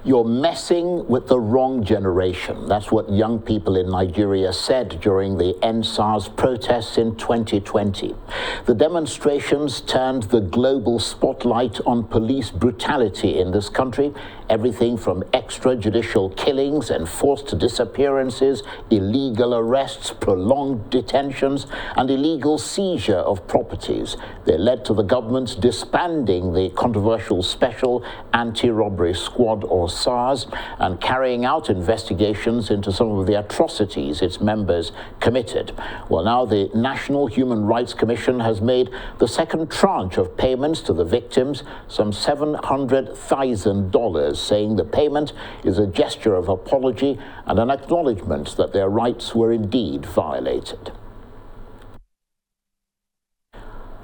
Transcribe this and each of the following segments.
You're messing with the wrong generation. That's what young people in Nigeria said during the SARS protests in 2020. The demonstrations turned the global spotlight on police brutality in this country. Everything from extrajudicial killings and forced disappearances, illegal arrests, prolonged detentions, and illegal seizure of properties. They led to the government disbanding the controversial Special Anti-Robbery Squad, or SARS, and carrying out investigations into some of the atrocities its members committed. Well, now the National Human Rights Commission has made the second tranche of payments to the victims, some $700,000, saying the payment is a gesture of apology and an acknowledgement that their rights were indeed violated.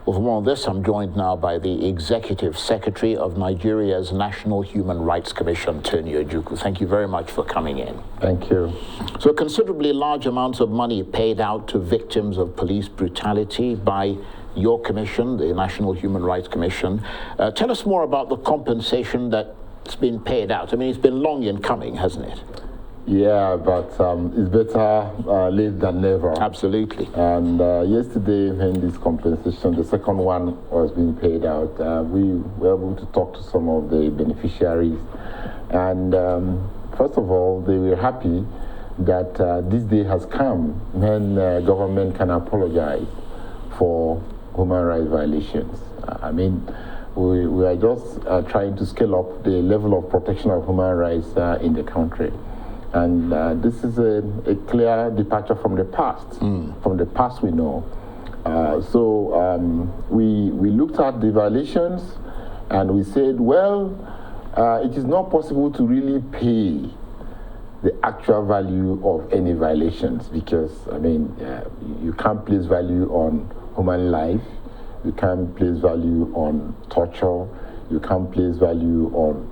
Well, for more on this, I'm joined now by the Executive Secretary of Nigeria's National Human Rights Commission, Tony Ojukwu. Thank you very much for coming in. Thank you. So considerably large amounts of money paid out to victims of police brutality by your commission, the National Human Rights Commission. Tell us more about the compensation that's been paid out. I mean, it's been long in coming, hasn't it? Yeah, but it's better late than never. Absolutely. And yesterday, when this compensation, the second one, was being paid out, we were able to talk to some of the beneficiaries. And first of all, they were happy that this day has come when government can apologize for human rights violations. I mean, we are just trying to scale up the level of protection of human rights in the country. And this is a clear departure from the past, from the past we know. So we looked at the violations and we said, well, it is not possible to really pay the actual value of any violations because, I mean, you can't place value on human life, you can't place value on torture, you can't place value on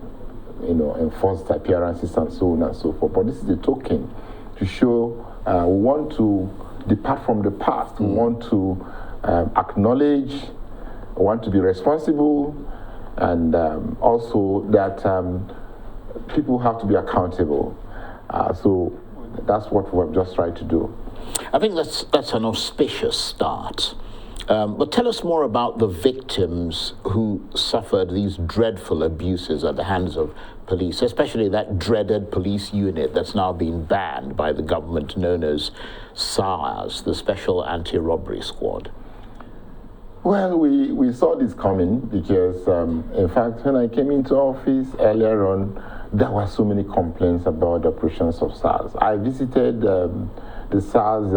enforced appearances and so on and so forth. But this is a token to show we want to depart from the past. We want to acknowledge, we want to be responsible, and also that people have to be accountable. So that's what we've just tried to do. I think that's an auspicious start. But tell us more about the victims who suffered these dreadful abuses at the hands of police, especially that dreaded police unit that's now been banned by the government, known as SARS, the Special Anti-Robbery Squad. Well, we saw this coming because, in fact, when I came into office earlier on, there were so many complaints about the operations of SARS. I visited the SARS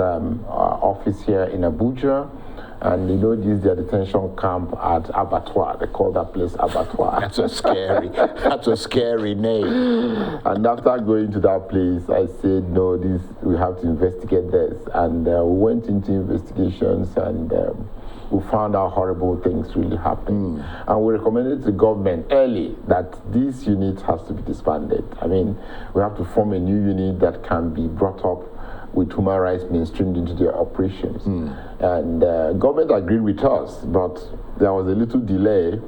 office here in Abuja. And this is their detention camp at Abattoir. They call that place Abattoir. That's a scary name. And after going to that place, I said, no, we have to investigate this. And we went into investigations and we found out horrible things really happening. And we recommended to the government early that this unit has to be disbanded. I mean, we have to form a new unit that can be brought up with human rights mainstreamed into their operations. And government agreed with us, but there was a little delay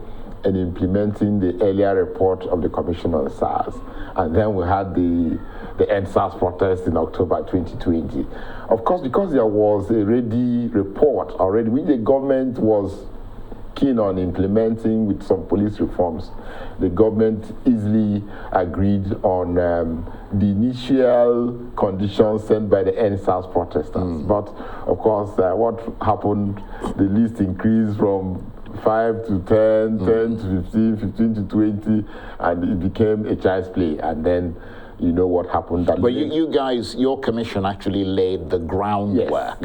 in implementing the earlier report of the Commission on SARS. And then we had the end SARS protest in October 2020. Of course, because there was a ready report already, which the government was keen on implementing with some police reforms, the government easily agreed on the initial conditions sent by the end SARS protesters. But of course, what happened, the list increased from 5 to 10, 10 to 15, 15 to 20, and it became a child's play. And then you know what happened. But you guys, your commission actually laid the groundwork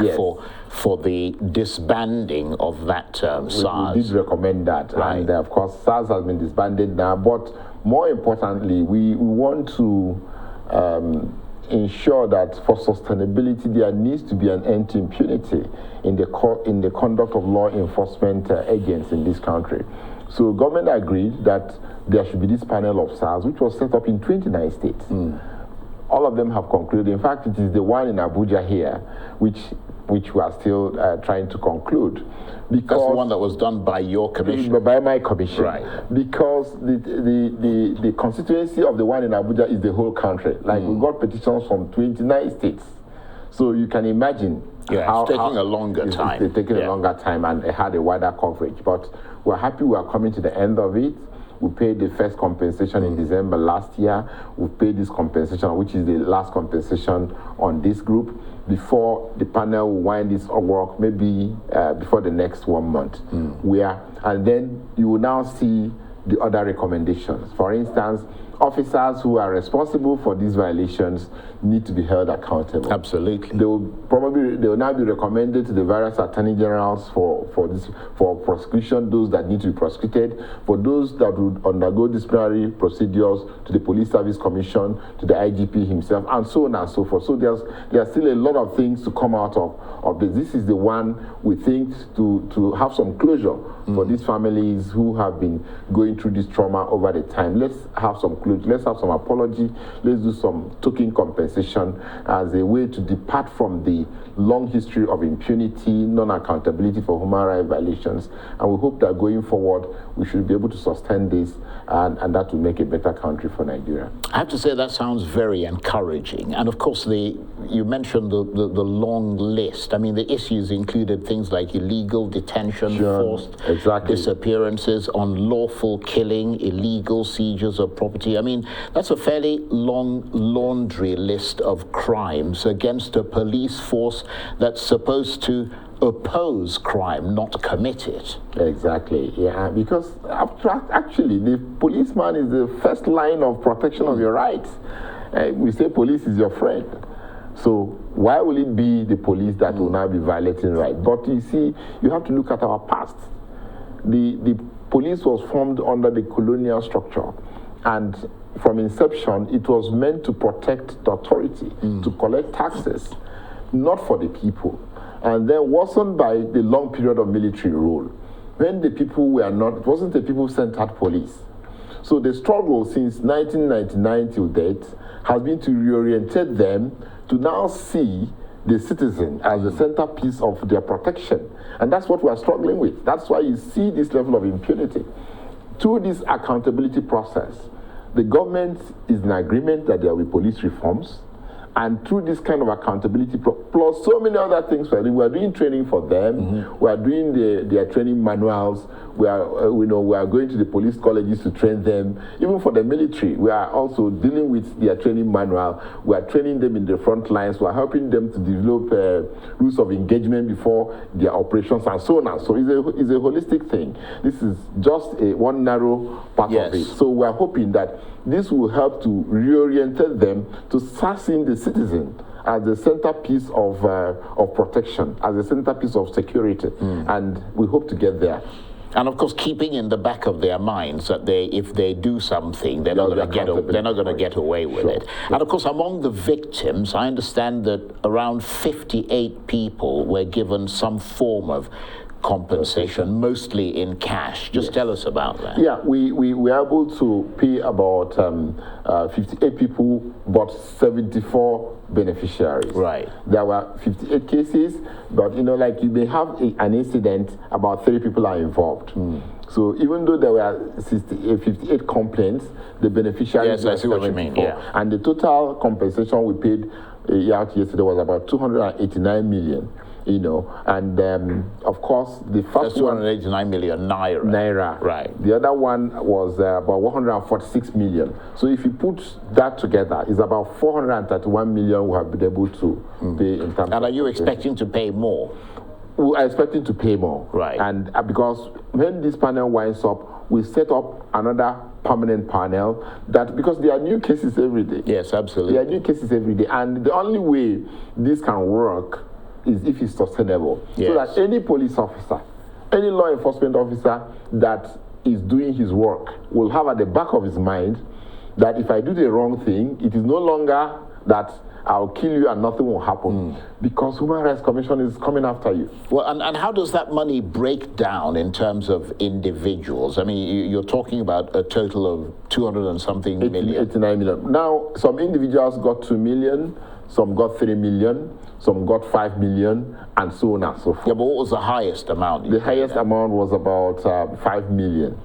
for the disbanding of that SARS. We did recommend that, right. And of course SARS has been disbanded now, but more importantly, we want to ensure that for sustainability there needs to be an end to impunity in the conduct of law enforcement agents in this country. So government agreed that there should be this panel of SARS, which was set up in 29 states. All of them have concluded. In fact, it is the one in Abuja here, which which we are still trying to conclude. Because that's the one that was done by your commission? By my commission. Right. Because the constituency of the one in Abuja is the whole country. Like, we got petitions from 29 states. So you can imagine it's taking a longer time. It's taking a longer time, and it had a wider coverage. But we're happy we are coming to the end of it. We paid the first compensation in December last year. We paid this compensation, which is the last compensation on this group, before the panel will wind this work, maybe before the next 1 month. And then you will now see the other recommendations. For instance, officers who are responsible for these violations need to be held accountable. Absolutely. They will now be recommended to the various attorney generals for prosecution, those that need to be prosecuted, for those that would undergo disciplinary procedures, to the Police Service Commission, to the IGP himself, and so on and so forth. So there's still a lot of things to come out of this. This is the one we think to have some closure for these families who have been going through this trauma over the time. Let's have some closure. Let's have some apology. Let's do some token compensation as a way to depart from the long history of impunity, non-accountability for human rights violations. And we hope that going forward, we should be able to sustain this, and that will make a better country for Nigeria. I have to say that sounds very encouraging. And of course, you mentioned the long list. I mean, the issues included things like illegal detention, forced disappearances, unlawful killing, illegal seizures of property. I mean, that's a fairly long laundry list of crimes against a police force that's supposed to oppose crime, not commit it. Exactly, yeah, because actually the policeman is the first line of protection of your rights. We say police is your friend. So why will it be the police that will now be violating rights? But you see, you have to look at our past. The police was formed under the colonial structure, and from inception, it was meant to protect the authority, to collect taxes, not for the people. And then worsened by the long period of military rule, when the people were not, it wasn't the people-centered police. So the struggle since 1999 till date has been to reorientate them to now see the citizen as the centerpiece of their protection. And that's what we're struggling with. That's why you see this level of impunity. Through this accountability process, the government is in agreement that there will be police reforms. And through this kind of accountability, plus so many other things we're doing training for them. We are doing their training manuals. We are going to the police colleges to train them. Even for the military, we are also dealing with their training manual. We are training them in the front lines. We are helping them to develop rules of engagement before their operations, and so on. So it's a holistic thing. This is just one narrow part of it. So we are hoping that this will help to reorient them to start seeing the citizen as the centerpiece of protection, as the centerpiece of security, and we hope to get there. And of course, keeping in the back of their minds that if they do something, they're not going to get away with it. And of course, among the victims, I understand that around 58 people were given some form of compensation, mostly in cash. Just tell us about that. Yeah, we were able to pay about 58 people, but 74 beneficiaries. Right. There were 58 cases, but like you may have an incident, about 30 people are involved. So even though there were 58 complaints, the beneficiaries were 74. I see what you mean. Yeah. And the total compensation we paid out yesterday was about 289 million. And of course, the first 289 million naira. Naira. Right. The other one was about 146 million. So if you put that together, it's about 431 million we have been able to pay in terms. And are you expecting to pay more? We are expecting to pay more. Right. And because when this panel winds up, we set up another permanent panel because there are new cases every day. Yes, absolutely. There are new cases every day. And the only way this can work is if it's sustainable. Yes. So that any police officer, any law enforcement officer that is doing his work will have at the back of his mind that if I do the wrong thing, it is no longer that I'll kill you and nothing will happen, because Human Rights Commission is coming after you. Well, and how does that money break down in terms of individuals? I mean, you're talking about a total of 200 and something million. 89 million. Now, some individuals got 2 million, some got 3 million, some got 5 million, and so on and so forth. Yeah, but what was the highest amount? The highest amount was about 5 million.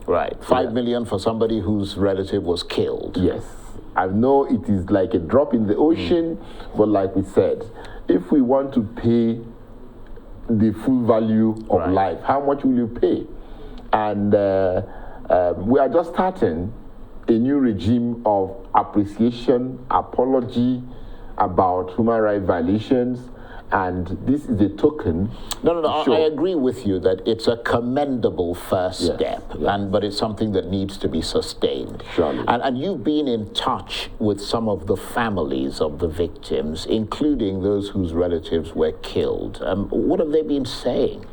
Right, 5 million for somebody whose relative was killed. Yes. I know it is like a drop in the ocean, but like we said, if we want to pay the full value of life, how much will you pay? And we are just starting a new regime of appreciation, apology about human rights violations, and this is a token. No, I agree with you that it's a commendable first step, but it's something that needs to be sustained. Surely. And you've been in touch with some of the families of the victims, including those whose relatives were killed. What have they been saying?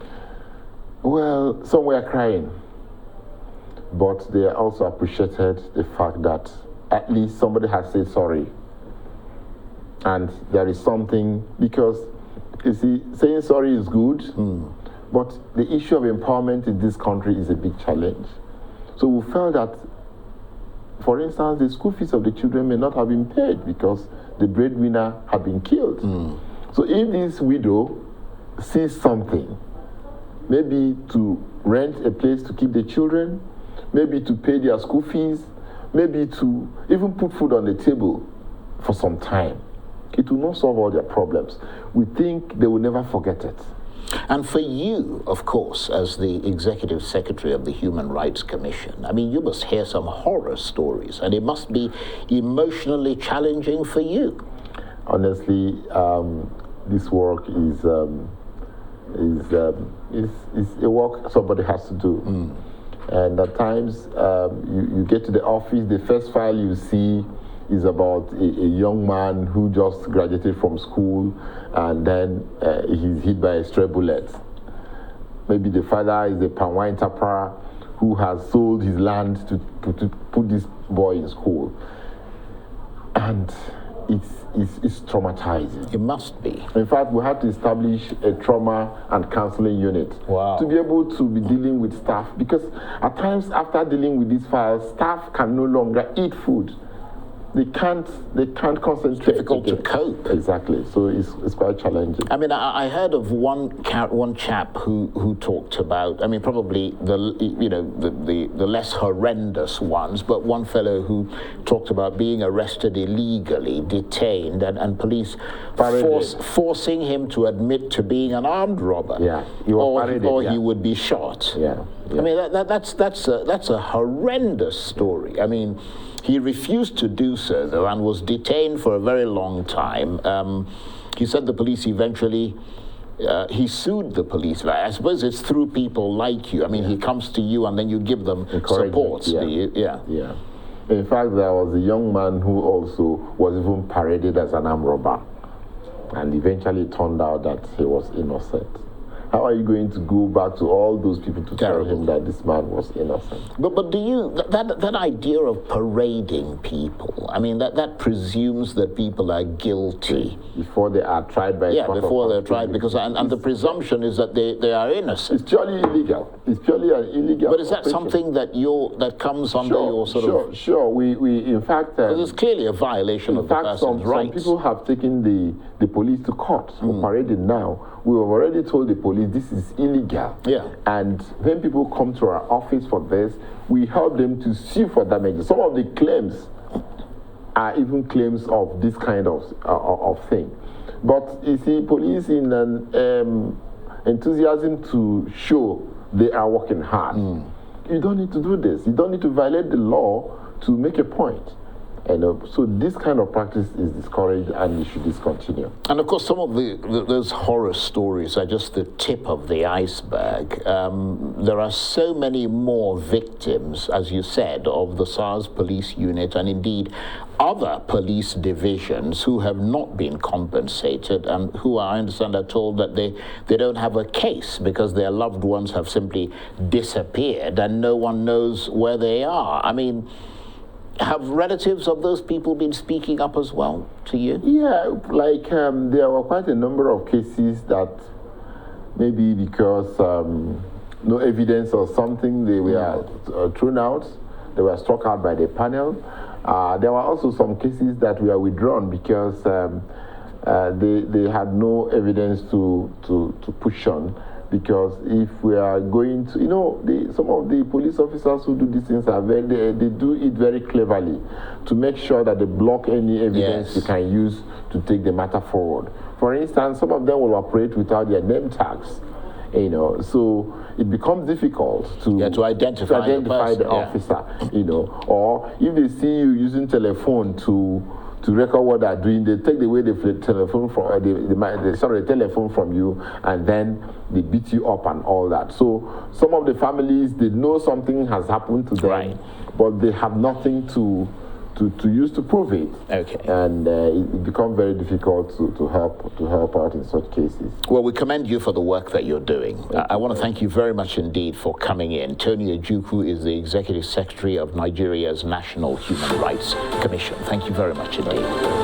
Well, some were crying, but they also appreciated the fact that at least somebody has said sorry. And there is something, because you see, saying sorry is good, but the issue of empowerment in this country is a big challenge. So we felt that, for instance, the school fees of the children may not have been paid because the breadwinner had been killed. So if this widow sees something, maybe to rent a place to keep the children, maybe to pay their school fees, maybe to even put food on the table for some time, it will not solve all their problems. We think they will never forget it. And for you, of course, as the Executive Secretary of the Human Rights Commission, I mean, you must hear some horror stories, and it must be emotionally challenging for you. Honestly, this work is a work somebody has to do. And at times, you get to the office, the first file you see is about a young man who just graduated from school, and then he's hit by a stray bullet. Maybe the father is a palm wine tapper who has sold his land to put this boy in school. And it's traumatizing. It must be. In fact, we had to establish a trauma and counseling unit to be able to be dealing with staff, because at times after dealing with these files, staff can no longer eat food. They can't concentrate. It's difficult to cope. Exactly. So it's quite challenging. I mean, I heard of one chap who talked about, I mean, probably the less horrendous ones, but one fellow who talked about being arrested illegally, detained, and police forcing him to admit to being an armed robber. Yeah. He was he would be shot. Yeah. I mean, that's a horrendous story. I mean, he refused to do so, though, and was detained for a very long time. He said the police eventually, he sued the police. I suppose it's through people like you. I mean, he comes to you and then you give them support. Yeah. In fact, there was a young man who also was even paraded as an armed robber. And eventually it turned out that he was innocent. How are you going to go back to all those people to tell him that this man was innocent? But do you, that idea of parading people, I mean, that presumes that people are guilty. Before they are tried by before they're tried, because, and the presumption is that they are innocent. It's purely illegal. It's purely an illegal But is that something that comes under your sort of... Sure. We in fact... Because it's clearly a violation of the person's rights. Some people have taken the police to court for parading now. We have already told the police this is illegal. Yeah. And when people come to our office for this, we help them to sue for damages. Some of the claims are even claims of this kind of thing. But you see, police in an enthusiasm to show they are working hard. You don't need to do this. You don't need to violate the law to make a point. And so this kind of practice is discouraged and it should discontinue. And of course, some of those horror stories are just the tip of the iceberg. There are so many more victims, as you said, of the SARS police unit and indeed other police divisions who have not been compensated and who, I understand, are told that they don't have a case because their loved ones have simply disappeared and no one knows where they are. I mean, have relatives of those people been speaking up as well to you? Yeah, like there were quite a number of cases that maybe because no evidence or something, they were thrown out, they were struck out by the panel. There were also some cases that were withdrawn because they had no evidence to push on. Because if we are going to, some of the police officers who do these things are they do it very cleverly to make sure that they block any evidence you can use to take the matter forward. For instance, some of them will operate without their name tags. So it becomes difficult to identify the officer, or if they see you using telephone to record what they're doing, they take away the telephone from the telephone from you, and then they beat you up and all that. So some of the families, they know something has happened to them, but they have nothing to use to prove it. Okay. And it becomes very difficult to help out in such cases. Well, we commend you for the work that you're doing. I want to thank you very much indeed for coming in. Tony Ojukwu is the Executive Secretary of Nigeria's National Human Rights Commission. Thank you very much indeed.